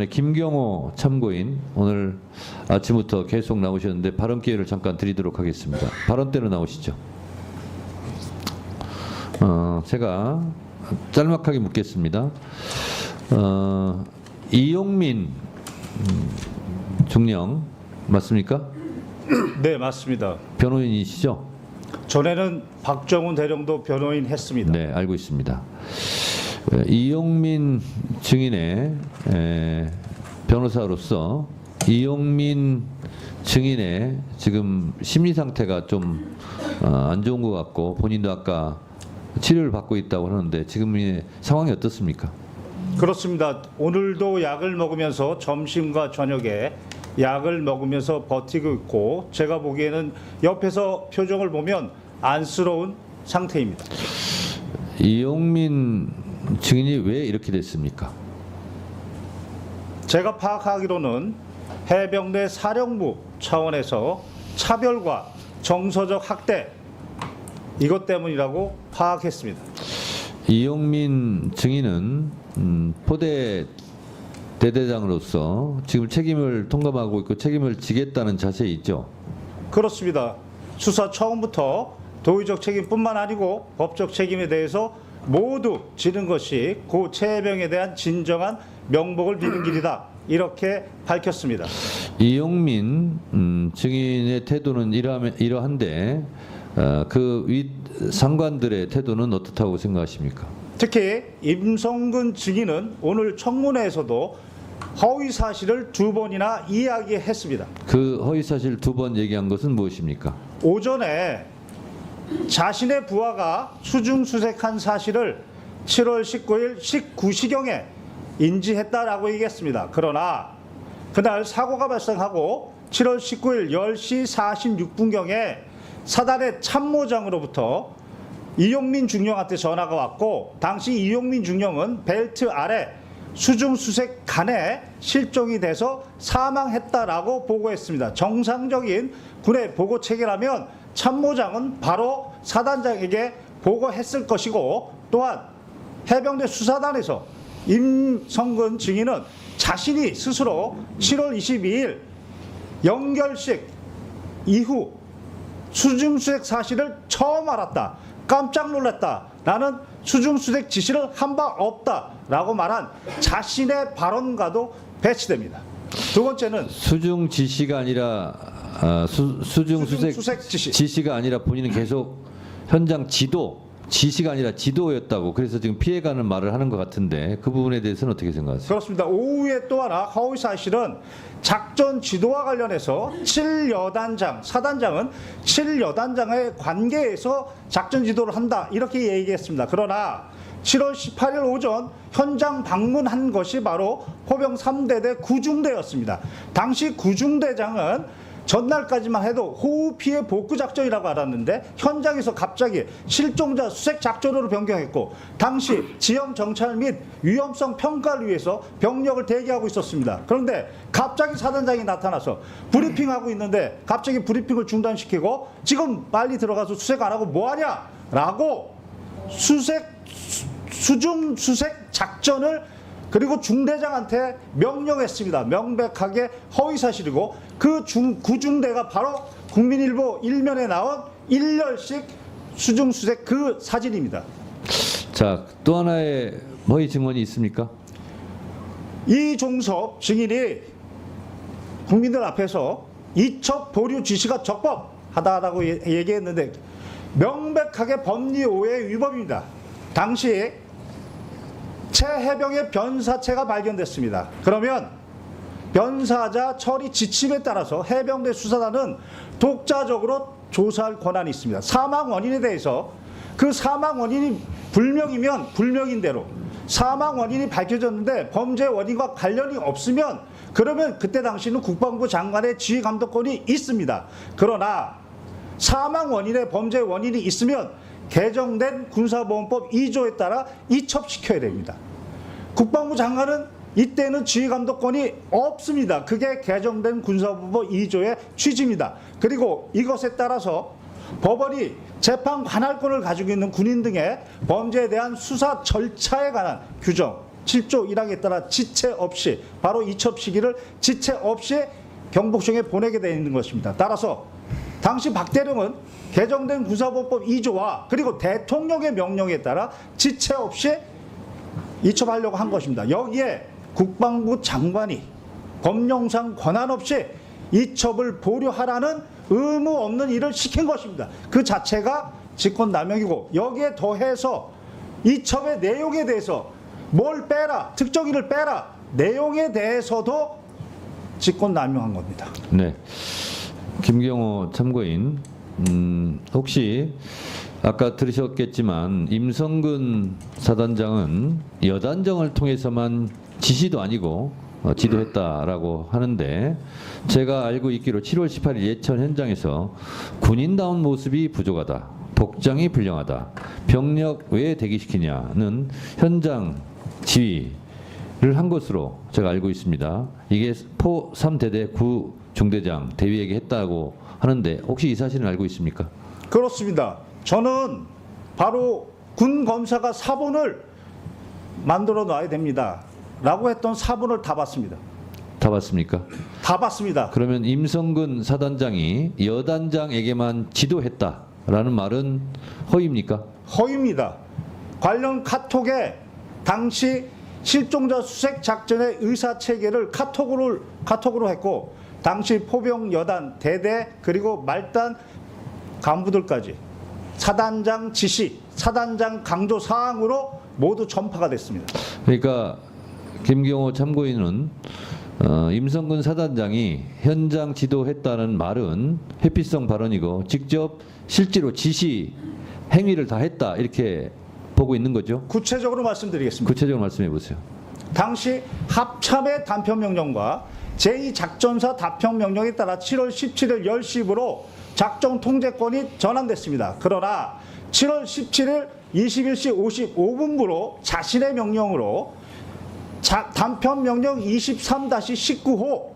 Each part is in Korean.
김경호 참고인 오늘 아침부터 계속 나오셨는데 발언 기회를 잠깐 드리도록 하겠습니다. 발언 때로 나오시죠. 제가 짤막하게 묻겠습니다. 이용민 중령 맞습니까? 네, 맞습니다. 변호인이시죠? 전에는 박정훈 대령도 변호인 했습니다. 네, 알고 있습니다. 이용민 증인의 변호사로서 이용민 증인의 지금 심리 상태가 좀 안 좋은 것 같고 본인도 아까 치료를 받고 있다고 하는데 지금의 상황이 어떻습니까? 그렇습니다. 오늘도 약을 먹으면서 점심과 저녁에 약을 먹으면서 버티고 있고 제가 보기에는 옆에서 표정을 보면 안쓰러운 상태입니다. 이용민 증인이 왜 이렇게 됐습니까? 제가 파악하기로는 해병대 사령부 차원에서 차별과 정서적 학대 이것 때문이라고 파악했습니다. 이용민 증인은 포대 대대장으로서 지금 책임을 통감하고 있고 책임을 지겠다는 자세에 있죠. 그렇습니다. 수사 처음부터 도의적 책임뿐만 아니고 법적 책임에 대해서 모두 지는 것이 고 최해병에 대한 진정한 명복을 비는 길이다. 이렇게 밝혔습니다. 이용민 증인의 태도는 이러한데 그 윗 상관들의 태도는 어떻다고 생각하십니까? 특히 임성근 증인은 오늘 청문회에서도 허위 사실을 2번이나 이야기했습니다. 그 허위 사실 2번 얘기한 것은 무엇입니까? 오전에 자신의 부하가 수중수색한 사실을 7월 19일 19시경에 인지했다라고 얘기했습니다. 그러나 그날 사고가 발생하고 7월 19일 10시 46분경에 사단의 참모장으로부터 이용민 중령한테 전화가 왔고 당시 이용민 중령은 벨트 아래 수중수색간에 실종이 돼서 사망했다라고 보고했습니다. 정상적인 군의 보고 체계라면 참모장은 바로 사단장에게 보고했을 것이고 또한 해병대 수사단에서 임성근 증인은 자신이 스스로 7월 22일 영결식 이후 수중수색 사실을 처음 알았다. 깜짝 놀랐다. 나는 수중수색 지시를 한 바 없다라고 말한 자신의 발언과도 배치됩니다. 두 번째는 수중 지시가 아니라 수중수색 지시가 아니라 본인은 계속 현장 지시가 아니라 지도였다고 그래서 지금 피해가는 말을 하는 것 같은데 그 부분에 대해서는 어떻게 생각하세요? 그렇습니다. 오후에 또 하나 허위 사실은 작전 지도와 관련해서 7여단장, 사단장은 7여단장의 관계에서 작전 지도를 한다 이렇게 얘기했습니다. 그러나 7월 18일 오전 현장 방문한 것이 바로 포병 3대대 구중대였습니다. 당시 구중대장은 전날까지만 해도 호우 피해 복구 작전이라고 알았는데 현장에서 갑자기 실종자 수색 작전으로 변경했고 당시 지형 정찰 및 위험성 평가를 위해서 병력을 대기하고 있었습니다. 그런데 갑자기 사단장이 나타나서 브리핑하고 있는데 갑자기 브리핑을 중단시키고 지금 빨리 들어가서 수색 안 하고 뭐하냐 라고 수중 수색 작전을 그리고 중대장한테 명령했습니다. 명백하게 허위 사실이고 그 구중대가 바로 국민일보 일면에 나온 일렬식 수중수색 그 사진입니다. 자, 또 하나의 허위 증언이 있습니까? 이종섭 증인이 국민들 앞에서 이첩 보류 지시가 적법하다라고 얘기했는데 명백하게 법리 오해 위법입니다. 당시 최해병의 변사체가 발견됐습니다. 그러면 변사자 처리 지침에 따라서 해병대 수사단은 독자적으로 조사할 권한이 있습니다. 사망 원인에 대해서 그 사망 원인이 불명이면 불명인 대로 사망 원인이 밝혀졌는데 범죄 원인과 관련이 없으면 그러면 그때 당시는 국방부 장관의 지휘 감독권이 있습니다. 그러나 사망 원인에 범죄 원인이 있으면 개정된 군사보험법 2조에 따라 이첩시켜야 됩니다. 국방부 장관은 이때는 지휘감독권이 없습니다. 그게 개정된 군사보험법 2조의 취지입니다. 그리고 이것에 따라서 법원이 재판 관할권을 가지고 있는 군인 등의 범죄에 대한 수사 절차에 관한 규정 7조 1항에 따라 지체 없이 바로 이첩 시기를 지체 없이 경복궁에 보내게 되어 있는 것입니다. 따라서 당시 박대령은 개정된 군사법법 2조와 그리고 대통령의 명령에 따라 지체 없이 이첩하려고 한 것입니다. 여기에 국방부 장관이 법령상 권한 없이 이첩을 보류하라는 의무 없는 일을 시킨 것입니다. 그 자체가 직권남용이고 여기에 더해서 이첩의 내용에 대해서 뭘 빼라, 특정인을 빼라, 내용에 대해서도 직권남용한 겁니다. 네. 김경호 참고인, 혹시 아까 들으셨겠지만 임성근 사단장은 여단장을 통해서만 지시도 아니고 지도했다라고 하는데 제가 알고 있기로 7월 18일 예천 현장에서 군인다운 모습이 부족하다, 복장이 불량하다, 병력 왜 대기시키냐는 현장 지휘를 한 것으로 제가 알고 있습니다. 이게 포 3대대 구 중대장 대위에게 했다고 하는데 혹시 이 사실은 알고 있습니까? 그렇습니다. 저는 바로 군 검사가 사본을 만들어 놔야 됩니다. 라고 했던 사본을 다 봤습니다. 다 봤습니까? 다 봤습니다. 그러면 임성근 사단장이 여단장에게만 지도했다라는 말은 허위입니까? 허위입니다. 관련 카톡에 당시 실종자 수색 작전의 의사 체계를 카톡으로 했고 당시 포병 여단 대대 그리고 말단 간부들까지 사단장 지시, 사단장 강조 사항으로 모두 전파가 됐습니다. 그러니까 김경호 참고인은 임성근 사단장이 현장 지도했다는 말은 회피성 발언이고 직접 실제로 지시 행위를 다 했다 이렇게 보고 있는 거죠. 구체적으로 말씀드리겠습니다. 구체적으로 말씀해 보세요. 당시 합참의 단편명령과 제2작전사 답편명령에 따라 7월 17일 10시부로 작전 통제권이 전환됐습니다. 그러나 7월 17일 21시 55분부로 자신의 명령으로 단편명령 23-19호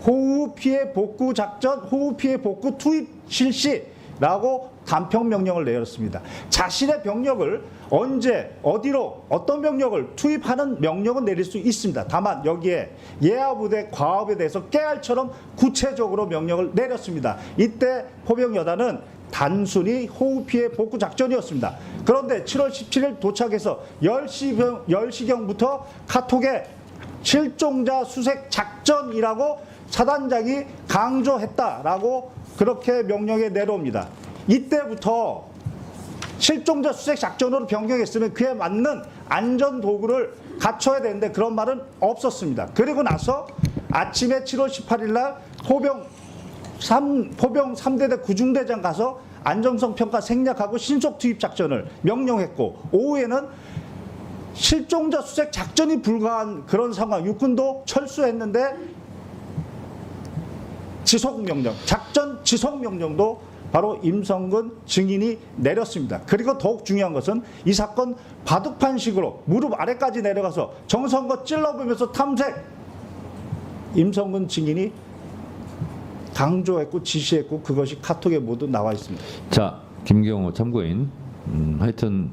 호우 피해 복구 작전, 호우 피해 복구 투입 실시라고 단편명령을 내렸습니다. 자신의 병력을 언제, 어디로, 어떤 병력을 투입하는 명령은 내릴 수 있습니다. 다만 여기에 예하부대 과업에 대해서 깨알처럼 구체적으로 명령을 내렸습니다. 이때 포병여단은 단순히 호우 피해 복구 작전이었습니다. 그런데 7월 17일 도착해서 10시경부터 카톡에 실종자 수색 작전이라고 사단장이 강조했다라고 그렇게 명령에 내려옵니다. 이때부터 실종자 수색 작전으로 변경했으면 그에 맞는 안전 도구를 갖춰야 되는데 그런 말은 없었습니다. 그리고 나서 아침에 7월 18일 날 포병 3대대 구중대장 가서 안정성 평가 생략하고 신속 투입 작전을 명령했고 오후에는 실종자 수색 작전이 불가한 그런 상황, 육군도 철수했는데 지속 명령, 작전 지속 명령도 바로 임성근 증인이 내렸습니다. 그리고 더욱 중요한 것은 이 사건 바둑판식으로 무릎 아래까지 내려가서 정성껏 찔러보면서 탐색, 임성근 증인이 강조했고 지시했고 그것이 카톡에 모두 나와 있습니다. 자, 김경호 참고인, 하여튼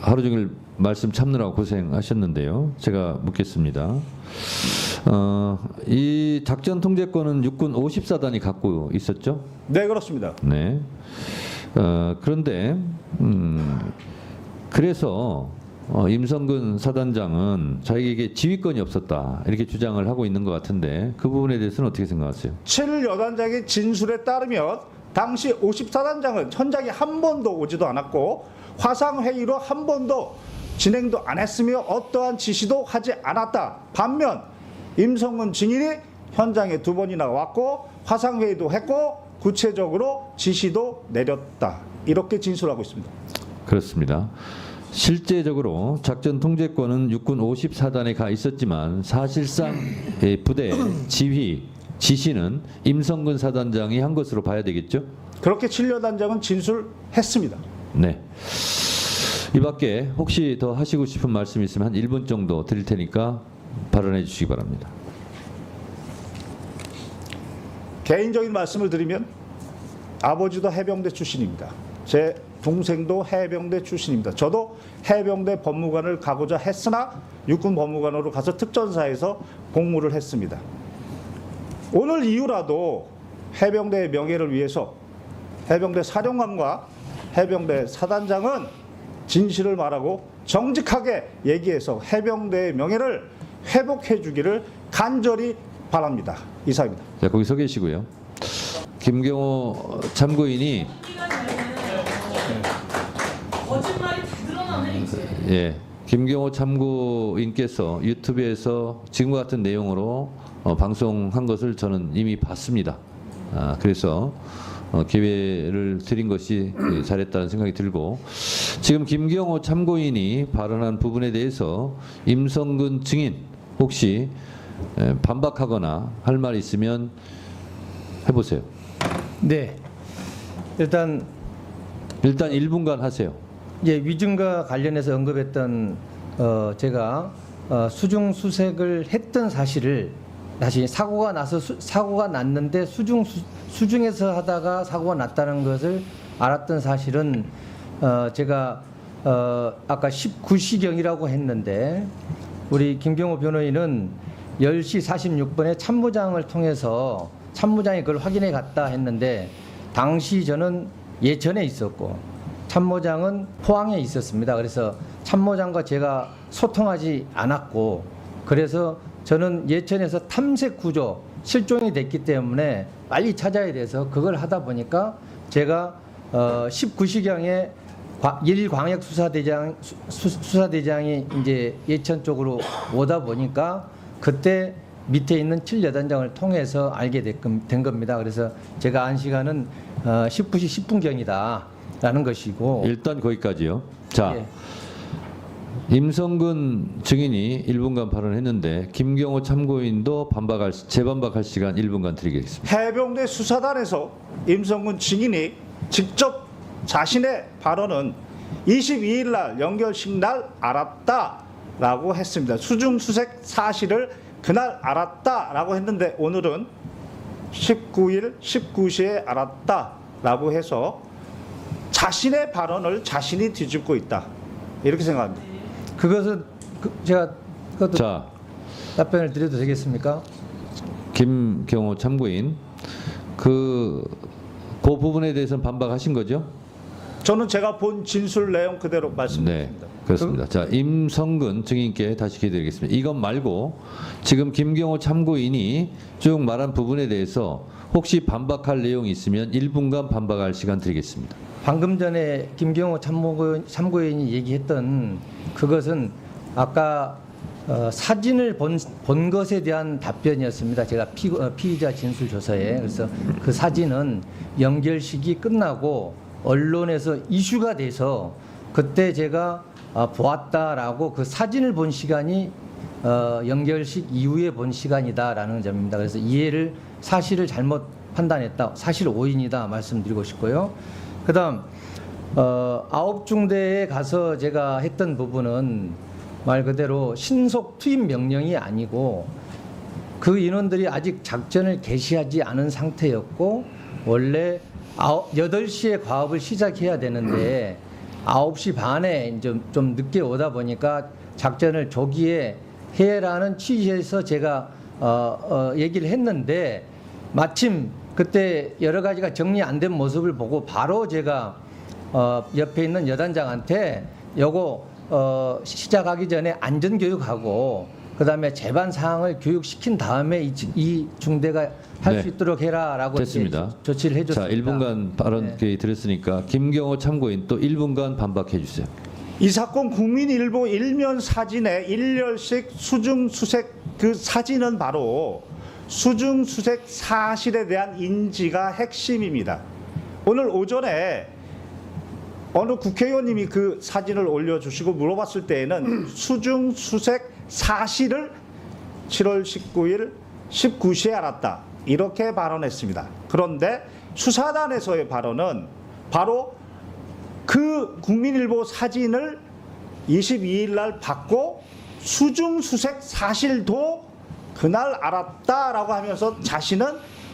하루 종일 말씀 참느라고 고생하셨는데요. 제가 묻겠습니다. 이 작전 통제권은 육군 54단이 갖고 있었죠? 네, 그렇습니다. 네. 그런데 그래서 임성근 사단장은 자기에게 지휘권이 없었다 이렇게 주장을 하고 있는 것 같은데 그 부분에 대해서는 어떻게 생각하세요? 7일 여단장의 진술에 따르면 당시 54단장은 현장에 한 번도 오지도 않았고 화상회의로 한 번도 진행도 안 했으며 어떠한 지시도 하지 않았다. 반면 임성근 증인이 현장에 2번이나 왔고 화상회의도 했고 구체적으로 지시도 내렸다. 이렇게 진술하고 있습니다. 그렇습니다. 실제적으로 작전 통제권은 육군 54단에 가 있었지만 사실상 부대 지휘, 지시는 임성근 사단장이 한 것으로 봐야 되겠죠? 그렇게 7여단장은 진술했습니다. 네. 이 밖에 혹시 더 하시고 싶은 말씀 있으면 한 1분 정도 드릴 테니까 발언해 주시기 바랍니다. 개인적인 말씀을 드리면 아버지도 해병대 출신입니다. 제 동생도 해병대 출신입니다. 저도 해병대 법무관을 가고자 했으나 육군 법무관으로 가서 특전사에서 복무를 했습니다. 오늘 이후라도 해병대의 명예를 위해서 해병대 사령관과 해병대 사단장은 진실을 말하고 정직하게 얘기해서 해병대의 명예를 회복해 주기를 간절히 바랍니다. 이상입니다. 자, 거기 서 계시고요. 김경호 참고인이 거짓말이 다 드러나네 이제. 예, 김경호 참고인께서 유튜브에서 지금과 같은 내용으로 방송한 것을 저는 이미 봤습니다. 그래서 기회를 드린 것이 잘했다는 생각이 들고, 지금 김경호 참고인이 발언한 부분에 대해서 임성근 증인 혹시 반박하거나 할 말 있으면 해보세요. 네. 일단 1분간 하세요. 위증과 관련해서 언급했던 제가 수중 수색을 했던 사실을 다시 사고가 났는데 수중에서 하다가 사고가 났다는 것을 알았던 사실은 제가 아까 19시경이라고 했는데 우리 김경호 변호인은 10시 46분에 참모장을 통해서 참모장이 그걸 확인해 갔다 했는데 당시 저는 예천에 있었고 참모장은 포항에 있었습니다. 그래서 참모장과 제가 소통하지 않았고, 그래서 저는 예천에서 탐색 구조 실종이 됐기 때문에 빨리 찾아야 돼서 그걸 하다 보니까 제가 19시경에 일광역 수사대장이 이제 예천 쪽으로 오다 보니까 그때 밑에 있는 7여단장을 통해서 알게 된 겁니다. 그래서 제가 안 시간은 19시 10분경이다라는 것이고. 일단 거기까지요. 자, 예. 임성근 증인이 1분간 발언했는데 김경호 참고인도 재반박할 시간 1분간 드리겠습니다. 해병대 수사단에서 임성근 증인이 직접 자신의 발언은 22일 날 연결식 날 알았다라고 했습니다. 수중 수색 사실을 그날 알았다라고 했는데 오늘은 19일 19시에 알았다라고 해서 자신의 발언을 자신이 뒤집고 있다. 이렇게 생각합니다. 그것은 제가 그것도 자, 답변을 드려도 되겠습니까? 김경호 참고인 그 부분에 대해서는 반박하신 거죠? 저는 제가 본 진술 내용 그대로 네, 말씀드립니다. 그렇습니다. 자, 임성근 증인께 다시 기회 드리겠습니다. 이것 말고 지금 김경호 참고인이 쭉 말한 부분에 대해서 혹시 반박할 내용이 있으면 1분간 반박할 시간 드리겠습니다. 방금 전에 김경호 참고인이 얘기했던 그것은 아까 사진을 본 것에 대한 답변이었습니다. 제가 피의자 진술 조서에. 그래서 그 사진은 연결식이 끝나고 언론에서 이슈가 돼서 그때 제가 보았다라고 그 사진을 본 시간이 연결식 이후에 본 시간이다라는 점입니다. 그래서 사실을 잘못 판단했다, 사실 오인이다 말씀드리고 싶고요. 그다음 9중대에 가서 제가 했던 부분은 말 그대로 신속 투입 명령이 아니고 그 인원들이 아직 작전을 개시하지 않은 상태였고 원래 8시에 과업을 시작해야 되는데 9시 반에 좀 늦게 오다 보니까 작전을 조기에 해라는 취지에서 제가 얘기를 했는데 마침 그때 여러 가지가 정리 안 된 모습을 보고 바로 제가 옆에 있는 여단장한테 요거 시작하기 전에 안전교육하고 그다음에 재반 사항을 교육시킨 다음에 이 중대가 할 수 네. 있도록 해라라고 됐습니다. 조치를 해줬습니다. 자, 1분간 발언 기회 드렸으니까 김경호 참고인 또 1분간 반박해 주세요. 이 사건 국민일보 일면 사진의 일렬식 수중수색 그 사진은 바로 수중수색 사실에 대한 인지가 핵심입니다. 오늘 오전에 어느 국회의원님이 그 사진을 올려주시고 물어봤을 때에는 수중수색 사실을 7월 19일 19시에 알았다. 이렇게 발언했습니다. 그런데 수사단에서의 발언은 바로 그 국민일보 사진을 22일 날 받고 수중수색 사실도 그날 알았다라고 하면서 자신은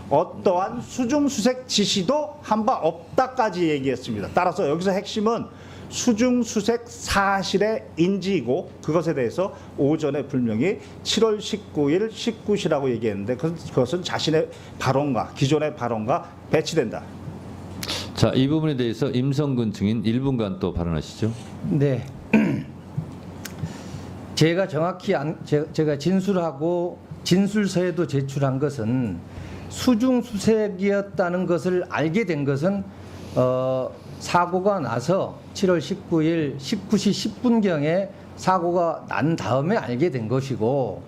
어떠한 수중수색 지시도 한 바 없다까지 얘기했습니다. 따라서 여기서 핵심은 수중수색 사실의 인지이고 그것에 대해서 오전에 분명히 7월 19일 19시라고 얘기했는데 그것은 자신의 발언과 기존의 발언과 배치된다. 자, 이 부분에 대해서 임성근 증인 1분간 또 발언하시죠. 네. 제가 정확히 제가 진술하고 진술서에도 제출한 것은 수중수색이었다는 것을 알게 된 것은 사고가 나서 7월 19일 19시 10분경에 사고가 난 다음에 알게 된 것이고,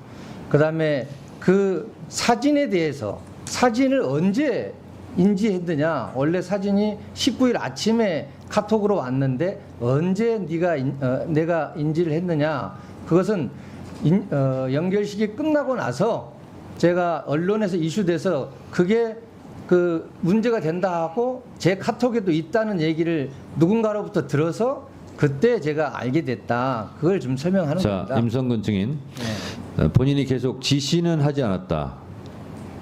그다음에 그 사진에 대해서 사진을 언제 인지했느냐, 원래 사진이 19일 아침에 카톡으로 왔는데 언제 내가 인지를 했느냐, 그것은 연결식이 끝나고 나서 제가 언론에서 이슈돼서 그게 그 문제가 된다 하고 제 카톡에도 있다는 얘기를 누군가로부터 들어서 그때 제가 알게 됐다. 그걸 좀 설명하는 자, 겁니다. 임성근 증인. 네. 본인이 계속 지시는 하지 않았다.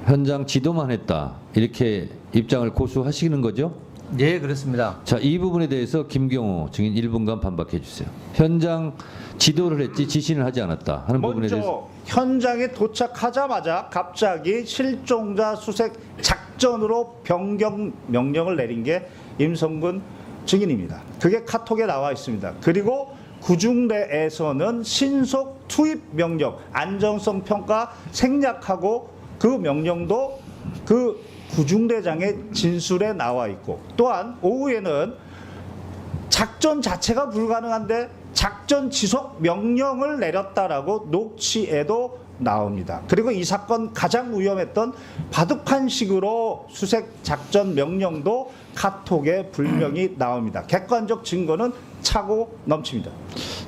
현장 지도만 했다. 이렇게 입장을 고수하시는 거죠? 네, 그렇습니다. 자, 이 부분에 대해서 김경호 증인 1분간 반박해 주세요. 현장 지도를 했지 지시는 하지 않았다 하는 부분에 대해서. 먼저 현장에 도착하자마자 갑자기 실종자 수색 작전으로 변경 명령을 내린 게 임성근 증인입니다. 그게 카톡에 나와 있습니다. 그리고 구중대에서는 신속 투입 명령, 안전성 평가 생략하고 그 명령도 그 구중대장의 진술에 나와 있고, 또한 오후에는 작전 자체가 불가능한데 작전 지속 명령을 내렸다라고 녹취에도 나옵니다. 그리고 이 사건 가장 위험했던 바둑판식으로 수색 작전 명령도 카톡에 분명히 나옵니다. 객관적 증거는 차고 넘칩니다.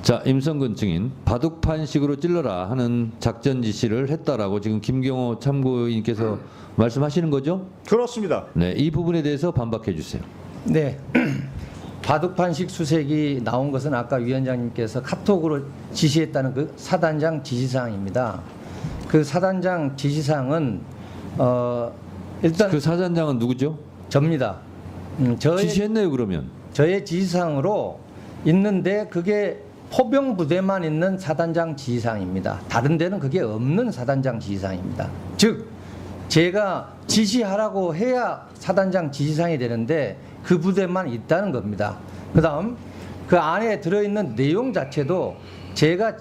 자, 임성근 증인, 바둑판식으로 찔러라 하는 작전 지시를 했다라고 지금 김경호 참고인께서 말씀하시는 거죠? 그렇습니다. 네, 이 부분에 대해서 반박해 주세요. 네. 바둑판식 수색이 나온 것은 아까 위원장님께서 카톡으로 지시했다는 그 사단장 지시사항입니다. 그 사단장 지시사항은 일단 그 사단장은 누구죠? 접니다. 지시했네요, 그러면. 저의 지시사항으로 있는데 그게 포병 부대만 있는 사단장 지시사항입니다. 다른 데는 그게 없는 사단장 지시사항입니다. 즉 제가 지시하라고 해야 사단장 지시사항이 되는데 그 부대만 있다는 겁니다. 그다음 그 안에 들어있는 내용 자체도 제가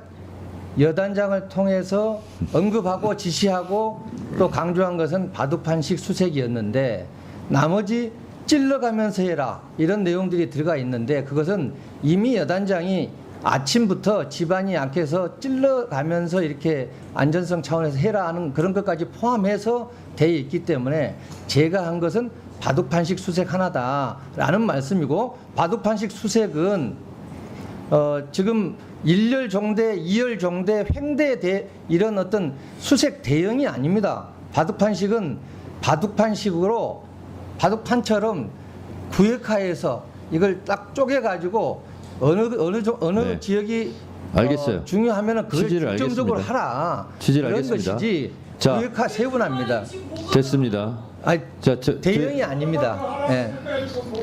여단장을 통해서 언급하고 지시하고 또 강조한 것은 바둑판식 수색이었는데 나머지 찔러가면서 해라 이런 내용들이 들어가 있는데 그것은 이미 여단장이 아침부터 집안이 약해서 찔러가면서 이렇게 안전성 차원에서 해라 하는 그런 것까지 포함해서 되어 있기 때문에 제가 한 것은 바둑판식 수색 하나다라는 말씀이고, 바둑판식 수색은 지금 1열 종대, 2열 종대, 횡대 이런 어떤 수색 대형이 아닙니다. 바둑판식은 바둑판식으로 바둑판처럼 구역화해서 이걸 딱 쪼개가지고 어느 네. 지역이 알겠어요. 중요하면은 그걸 취지를 중점적으로 알겠습니다. 하라. 취지를 그런 알겠습니다. 것이지 자. 구역화 세분합니다. 됐습니다. 아니, 자, 대형이 아닙니다. 예.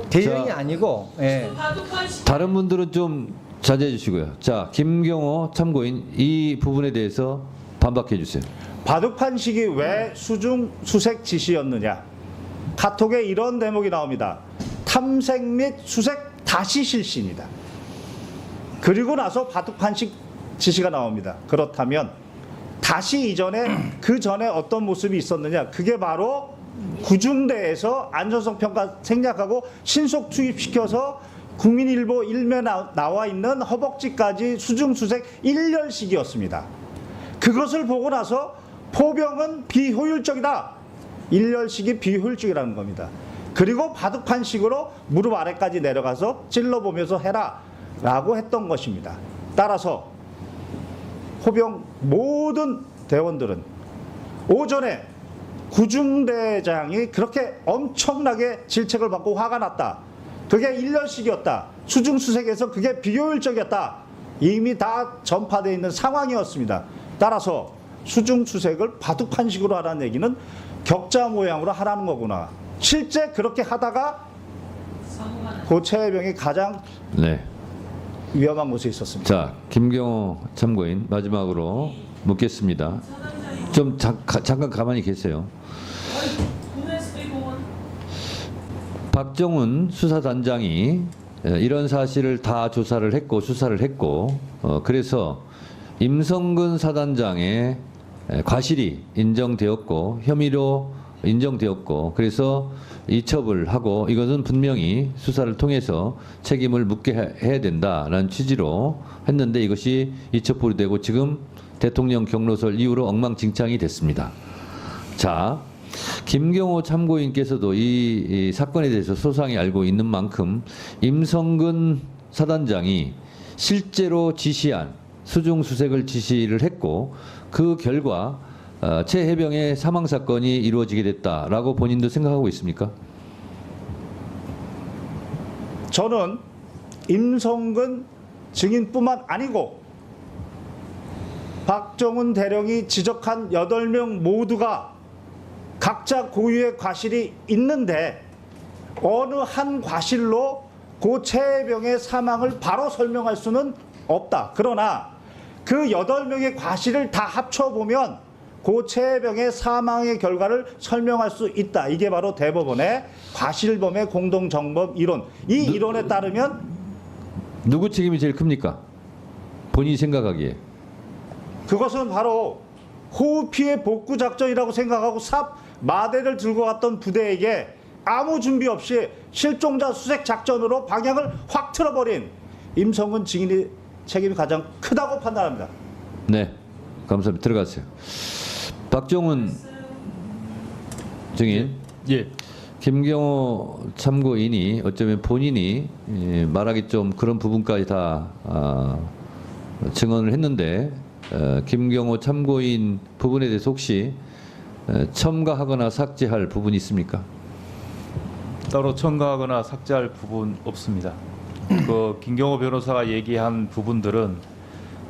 대형이 자. 아니고, 예. 바둑판식 다른 분들은 좀 자제해 주시고요. 자, 김경호 참고인 이 부분에 대해서 반박해 주세요. 바둑판식이 왜 수중 수색 지시였느냐? 카톡에 이런 대목이 나옵니다. 탐색 및 수색 다시 실시입니다. 그리고 나서 바둑판식 지시가 나옵니다. 그렇다면 다시 이전에 그 전에 어떤 모습이 있었느냐? 그게 바로 구중대에서 안전성 평가 생략하고 신속 투입시켜서 국민일보 일면에 나와 있는 허벅지까지 수중수색 1열식이었습니다. 그것을 보고 나서 포병은 비효율적이다. 1열식이 비효율적이라는 겁니다. 그리고 바둑판식으로 무릎 아래까지 내려가서 찔러보면서 해라 라고 했던 것입니다. 따라서 포병 모든 대원들은 오전에 구중대장이 그렇게 엄청나게 질책을 받고 화가 났다. 그게 1년씩이었다. 수중수색에서 그게 비효율적이었다. 이미 다 전파되어 있는 상황이었습니다. 따라서 수중수색을 바둑판 식으로 하라는 얘기는 격자 모양으로 하라는 거구나. 실제 그렇게 하다가 고채해병이 가장 네. 위험한 곳에 있었습니다. 자, 김경호 참고인 마지막으로 묻겠습니다. 좀 잠깐 가만히 계세요. 박정훈 수사단장이 이런 사실을 다 조사를 했고 수사를 했고 그래서 임성근 사단장의 과실이 인정되었고 혐의로 인정되었고 그래서 이첩을 하고 이것은 분명히 수사를 통해서 책임을 묻게 해야 된다라는 취지로 했는데 이것이 이첩불이 되고 지금 대통령 경로설 이후로 엉망진창이 됐습니다. 자, 김경호 참고인께서도 이 사건에 대해서 소상히 알고 있는 만큼 임성근 사단장이 실제로 지시한 수중수색을 지시를 했고 그 결과 최 해병의 사망 사건이 이루어지게 됐다라고 본인도 생각하고 있습니까? 저는 임성근 증인뿐만 아니고 박정훈 대령이 지적한 8명 모두가 각자 고유의 과실이 있는데 어느 한 과실로 고 최해병의 사망을 바로 설명할 수는 없다. 그러나 그 8명의 과실을 다 합쳐보면 고 최해병의 사망의 결과를 설명할 수 있다. 이게 바로 대법원의 과실범의 공동정범 이론. 이 이론에 따르면 누구 책임이 제일 큽니까? 본인이 생각하기에. 그것은 바로 호우 피해 복구 작전이라고 생각하고 삽 마대를 들고 갔던 부대에게 아무 준비 없이 실종자 수색 작전으로 방향을 확 틀어버린 임성근 증인의 책임이 가장 크다고 판단합니다. 네, 감사합니다. 들어가세요. 박정훈 증인. 예. 김경호 참고인이 어쩌면 본인이 말하기 좀 그런 부분까지 다 증언을 했는데 김경호 참고인 부분에 대해서 혹시 첨가하거나 삭제할 부분이 있습니까? 따로 첨가하거나 삭제할 부분 없습니다. 그 김경호 변호사가 얘기한 부분들은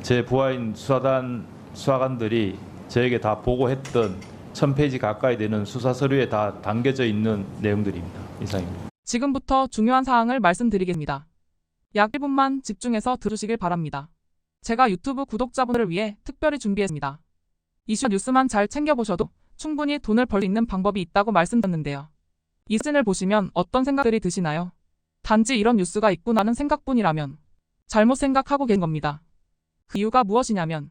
제 부하인 수사관들이 저에게 다 보고했던 1000페이지 가까이 되는 수사 서류에 다 담겨져 있는 내용들입니다. 이상입니다. 지금부터 중요한 사항을 말씀드리겠습니다. 약 1분만 집중해서 들으시길 바랍니다. 제가 유튜브 구독자분들을 위해 특별히 준비했습니다. 이슈 뉴스만 잘 챙겨보셔도 충분히 돈을 벌 수 있는 방법이 있다고 말씀드렸는데요. 이 사진을 보시면 어떤 생각들이 드시나요? 단지 이런 뉴스가 있구나는 생각뿐이라면 잘못 생각하고 계신 겁니다. 그 이유가 무엇이냐면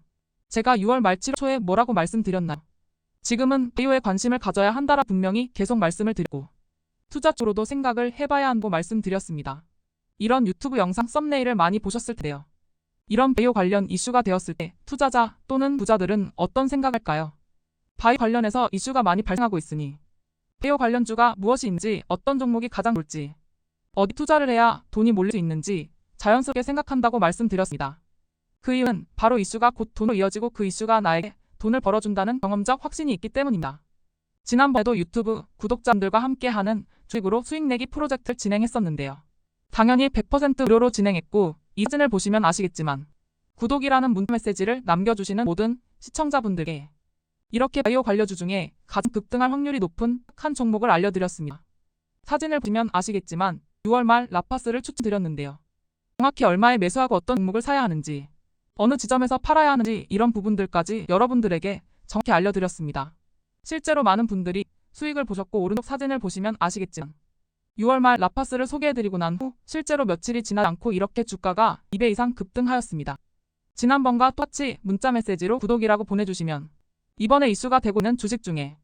제가 6월 말 7월 초에 뭐라고 말씀드렸나요? 지금은 바이오에 관심을 가져야 한다라 분명히 계속 말씀을 드리고 투자 쪽으로도 생각을 해봐야 한다고 말씀드렸습니다. 이런 유튜브 영상 썸네일을 많이 보셨을 텐데요. 이런 바이오 관련 이슈가 되었을 때 투자자 또는 부자들은 어떤 생각할까요? 바이오 관련해서 이슈가 많이 발생하고 있으니 바이오 관련주가 무엇인지 어떤 종목이 가장 좋을지 어디 투자를 해야 돈이 몰릴 수 있는지 자연스럽게 생각한다고 말씀드렸습니다. 그 이유는 바로 이슈가 곧 돈으로 이어지고 그 이슈가 나에게 돈을 벌어준다는 경험적 확신이 있기 때문입니다. 지난번에도 유튜브 구독자분들과 함께하는 주식으로 수익 내기 프로젝트를 진행했었는데요. 당연히 100% 무료로 진행했고 이 사진을 보시면 아시겠지만 구독이라는 문자 메시지를 남겨주시는 모든 시청자분들께 이렇게 바이오 관련주 중에 가장 급등할 확률이 높은 한 종목을 알려드렸습니다. 사진을 보시면 아시겠지만 6월 말 라파스를 추천드렸는데요. 정확히 얼마에 매수하고 어떤 종목을 사야 하는지 어느 지점에서 팔아야 하는지 이런 부분들까지 여러분들에게 정확히 알려드렸습니다. 실제로 많은 분들이 수익을 보셨고 오른쪽 사진을 보시면 아시겠지만 6월 말 라파스를 소개해드리고 난 후 실제로 며칠이 지나지 않고 이렇게 주가가 2배 이상 급등하였습니다. 지난번과 똑같이 문자 메시지로 구독이라고 보내주시면 이번에 이슈가 되고 있는 주식 중에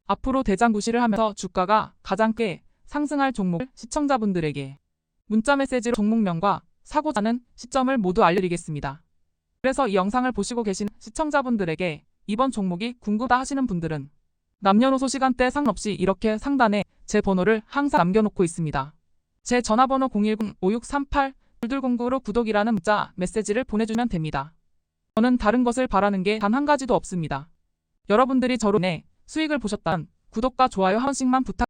앞으로 대장구시를 하면서 주가가 가장 꽤 상승할 종목을 시청자분들에게 문자 메시지로 종목명과 사고자 하는 시점을 모두 알려드리겠습니다. 그래서 이 영상을 보시고 계신 시청자분들에게 이번 종목이 궁금하다 하시는 분들은 남녀노소 시간대 상관없이 이렇게 상단에 제 번호를 항상 남겨놓고 있습니다. 제 전화번호 010-5638-2209로 구독이라는 문자 메시지를 보내주면 됩니다. 저는 다른 것을 바라는 게 단 한 가지도 없습니다. 여러분들이 저로 인해 수익을 보셨다면 구독과 좋아요 한 번씩만 부탁드립니다.